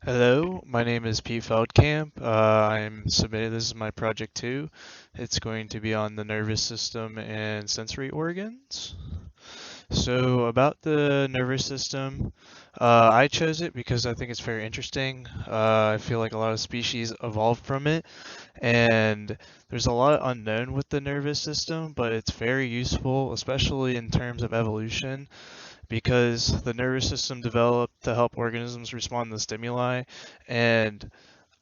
Hello, my name is Pete Feldkamp. I'm submitted. This is my project 2. It's going to be on the nervous system and sensory organs. So, about the nervous system, I chose it because I think it's very interesting. I feel like a lot of species evolved from it, and there's a lot unknown with the nervous system, but it's very useful, especially in terms of evolution because the nervous system developed to help organisms respond to stimuli. And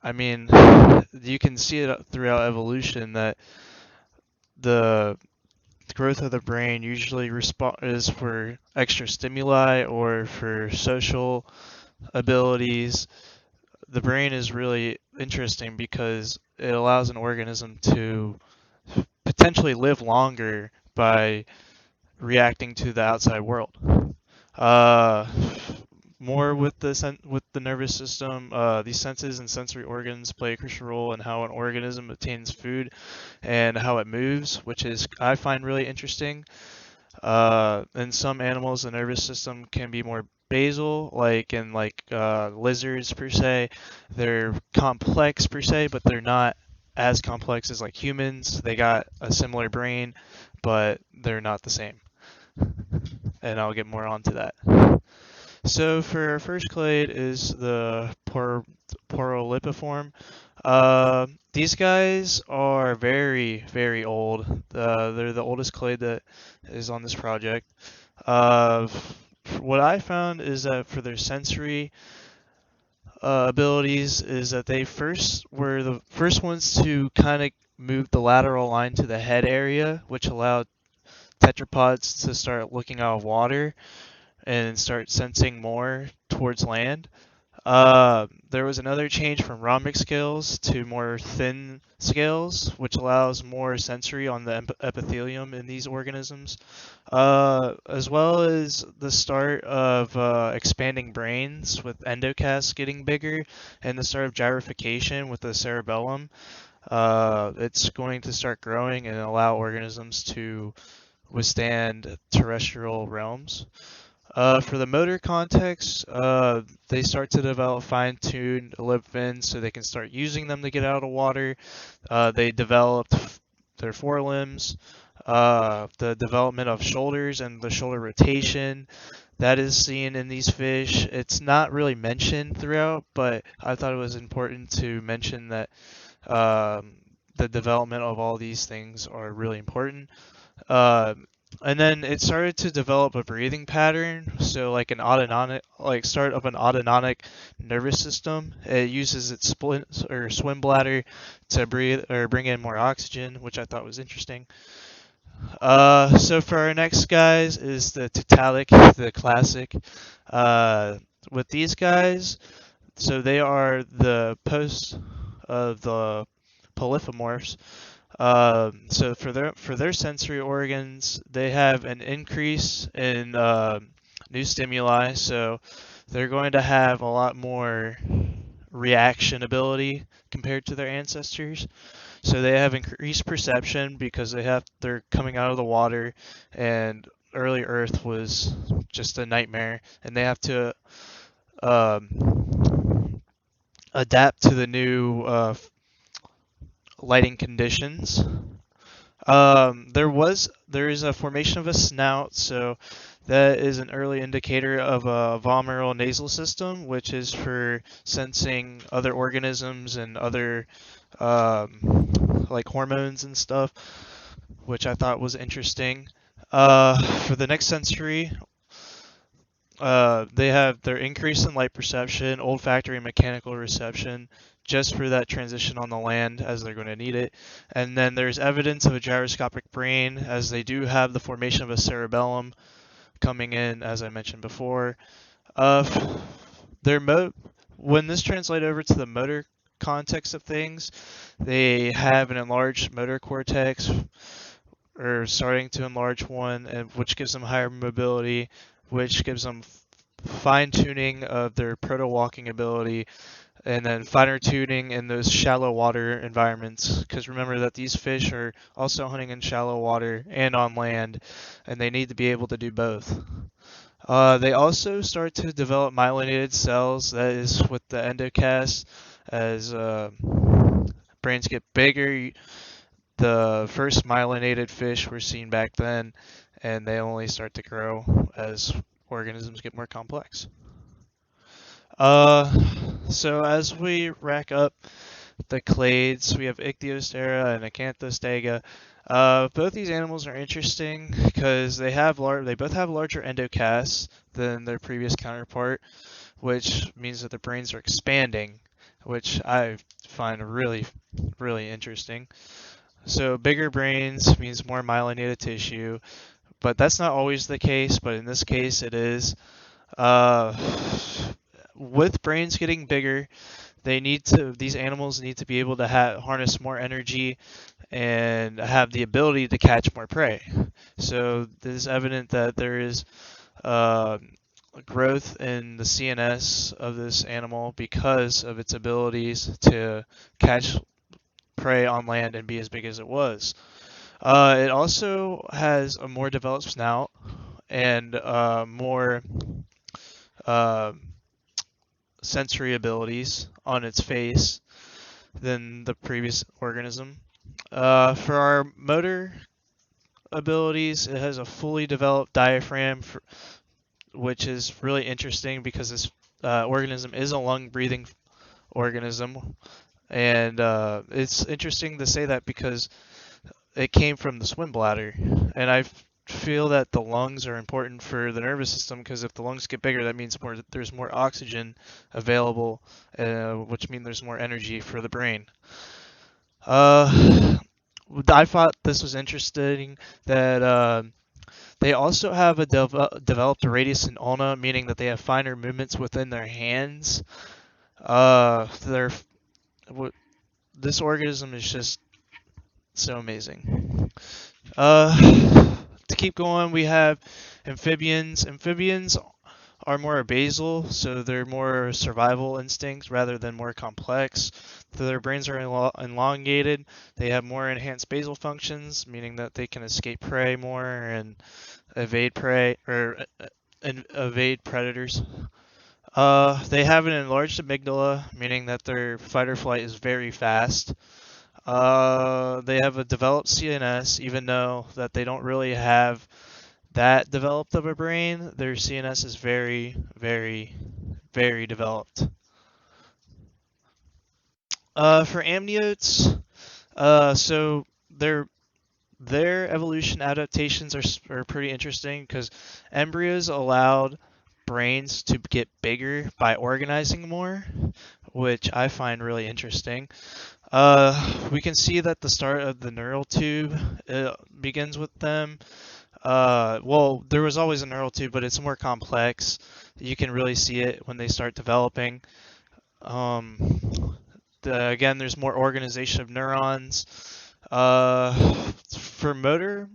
I mean, you can see it throughout evolution that the growth of the brain usually is for extra stimuli or for social abilities. The brain is really interesting because it allows an organism to potentially live longer by reacting to the outside world. Uh, More with with the nervous system, these senses and sensory organs play a crucial role in how an organism obtains food and how it moves, which is I find really interesting. In some animals, the nervous system can be more basal, like in lizards per se. They're complex per se, but they're not as complex as like humans. They got a similar brain, but they're not the same. And I'll get more onto that. So for our first clade is the Porolipiform. These guys are very, very old. They're the oldest clade that is on this project. Uh, what I found is that for their sensory abilities is that they first were the first ones to kind of move the lateral line to the head area, which allowed tetrapods to start looking out of water and start sensing more towards land. There was another change from rhombic scales to more thin scales, which allows more sensory on the epithelium in these organisms, as well as the start of expanding brains with endocasts getting bigger and the start of gyrification with the cerebellum. It's going to start growing and allow organisms to withstand terrestrial realms. For the motor context, they start to develop fine-tuned lip fins so they can start using them to get out of water. They developed their forelimbs, the development of shoulders and the shoulder rotation. That is seen in these fish. It's not really mentioned throughout, but I thought it was important to mention that um, the development of all these things are really important. Uh, and then it started to develop a breathing pattern, so like an autonomic, like start of an autonomic nervous system. It uses its split or swim bladder to breathe or bring in more oxygen, which I thought was interesting. So for our next guys is the Tiktaalik, the classic. Uh, with these guys, so they are the post of the polyphomorphs. So for their sensory organs, they have an increase in new stimuli. So they're going to have a lot more reaction ability compared to their ancestors. So they have increased perception because they're coming out of the water, and early Earth was just a nightmare, and they have to adapt to the new lighting conditions. There is a formation of a snout, so that is an early indicator of a vomeral nasal system, which is for sensing other organisms and other like hormones and stuff, which I thought was interesting. For the next sensory, they have their increase in light perception, olfactory and mechanical reception, just for that transition on the land as they're going to need it. And then there's evidence of a gyroscopic brain as they do have the formation of a cerebellum coming in, as I mentioned before. Uh, their when this translates over to the motor context of things, they have an enlarged motor cortex or starting to enlarge one, and which gives them higher mobility, which gives them fine tuning of their proto walking ability, and then finer tuning in those shallow water environments. Because remember that these fish are also hunting in shallow water and on land, and they need to be able to do both. They also start to develop myelinated cells, that is with the endocast. As brains get bigger, the first myelinated fish were seen back then, and they only start to grow as organisms get more complex. Uh, so as we rack up the clades, we have Ichthyostera and Acanthostega. Both these animals are interesting because they both have larger endocasts than their previous counterpart, which means that their brains are expanding, which I find really, really interesting. So bigger brains means more myelinated tissue, but that's not always the case, but in this case it is. Uh, with brains getting bigger, these animals need to be able to harness more energy and have the ability to catch more prey. So it is evident that there is uh, growth in the CNS of this animal because of its abilities to catch prey on land and be as big as it was. It also has a more developed snout and more uh, sensory abilities on its face than the previous organism. For our motor abilities, it has a fully developed diaphragm, which is really interesting because this organism is a lung-breathing organism, and it's interesting to say that because it came from the swim bladder, and I feel that the lungs are important for the nervous system because if the lungs get bigger, that means there's more oxygen available, which means there's more energy for the brain. I thought this was interesting that they also have a developed radius and ulna, meaning that they have finer movements within their hands. Uh, they're, this organism is just so amazing. To keep going, we have amphibians. Amphibians are more basal, so they're more survival instincts rather than more complex. Their brains are elongated. They have more enhanced basal functions, meaning that they can escape prey more and evade prey or evade predators. They have an enlarged amygdala, meaning that their fight or flight is very fast. They have a developed CNS, even though that they don't really have that developed of a brain. Their CNS is very, very, very developed. For amniotes, so their evolution adaptations are pretty interesting because embryos allowed brains to get bigger by organizing more, which I find really interesting. We can see that the start of the neural tube begins with them. Well, there was always a neural tube, but it's more complex. You can really see it when they start developing. Um, Again, there's more organization of neurons. For motor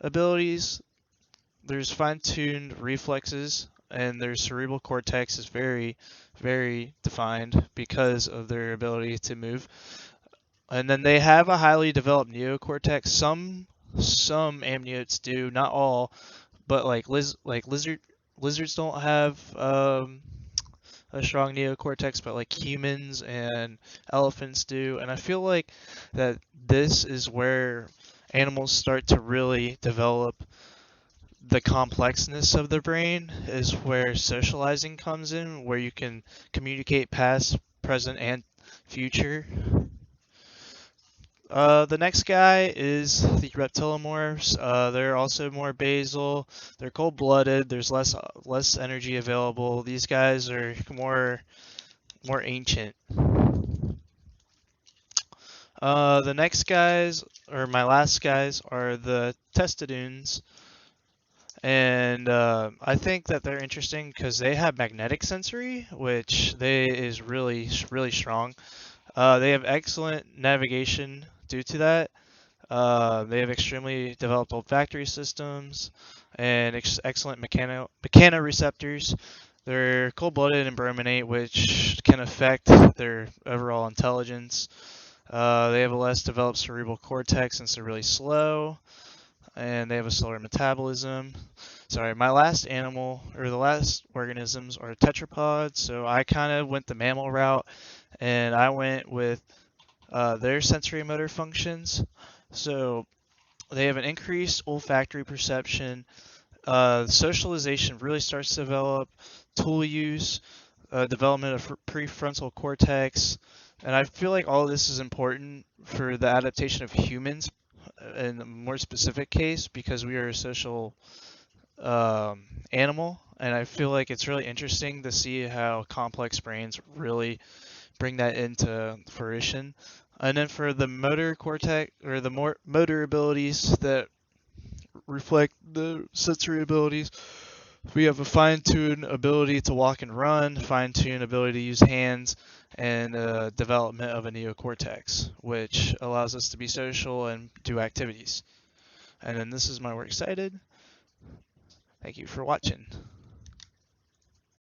abilities, there's fine-tuned reflexes, and their cerebral cortex is very, very defined because of their ability to move. And then they have a highly developed neocortex. Some amniotes do, not all, but lizards don't have a strong neocortex, but like humans and elephants do. And I feel like that this is where animals start to really develop the complexness of the brain, is where socializing comes in, where you can communicate past, present, and future. The next guy is the reptilomorphs. They're also more basal. They're cold-blooded. There's less energy available. These guys are more ancient. The next guys, or my last guys, are the Testodoons. And I think that they're interesting because they have magnetic sensory, which is really, really strong. They have excellent navigation due to that. They have extremely developed olfactory systems and excellent mechanoreceptors. They're cold-blooded and brominate, which can affect their overall intelligence. They have a less developed cerebral cortex since they're really slow. and they have a slower metabolism. Sorry, my last animal, or the last organisms, are tetrapods, so I kind of went the mammal route, and I went with their sensory motor functions. So they have an increased olfactory perception. Socialization really starts to develop, tool use, development of prefrontal cortex, and I feel like all of this is important for the adaptation of humans in a more specific case because we are a social animal, and I feel like it's really interesting to see how complex brains really bring that into fruition. And then for the motor cortex, or the more motor abilities that reflect the sensory abilities, we have a fine-tuned ability to walk and run, fine-tuned ability to use hands, and development of a neocortex, which allows us to be social and do activities. And then this is my works cited. Thank you for watching.